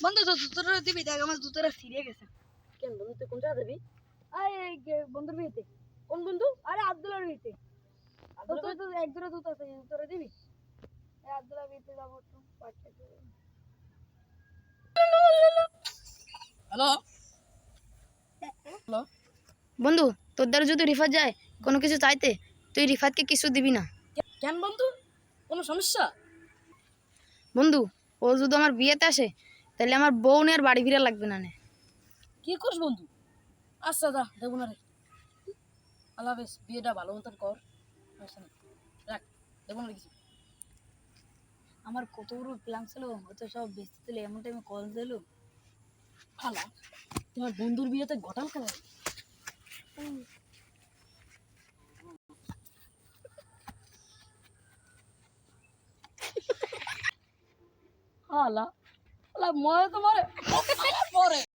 বন্ধু জুতোটা দিবি, দেখ আমার জুতোটা ছিঁড়ে গেছে। কেন বন্ধু তুই কোন জায়গা যাবি? বন্ধুর বিয়েতে। কোন বন্ধু? আরে আব্দুল্লাহর বিয়েতে। তোর তো এক জোড়া জুতো আছে, জুতোটা দিবি? আব্দুল্লাহ বিয়েতে যাবো তো। হ্যালো হ্যালো বন্ধু, তোর দ্বারা যদি রিফাত যায় কোনো কিছু চাইতে, তুই রিফাতকে কিছু দিবি না। কেন বন্ধু, কোনো সমস্যা? বন্ধু, ও যদি আমার বিয়েতে আসে তাহলে আমার বউ নিয়ে আর বাড়ি ফিরে লাগবে না নে। কি করিস বন্ধু? আচ্ছা যা, দেবো না রে। আল্লাহ হাফেজ, বিয়েটা ভালো মতন কর। সমস্যা নেই, রাখ, দেবো না কিছু। আমার কতগুলো প্ল্যান ছিল, হয়তো সব ব্যস্ত ছিল, এমন টাইমে কল দিল। হালা, তোমার বন্ধুর বিয়েতে ঘটাল কেন? হালা হালা, মনে তোমার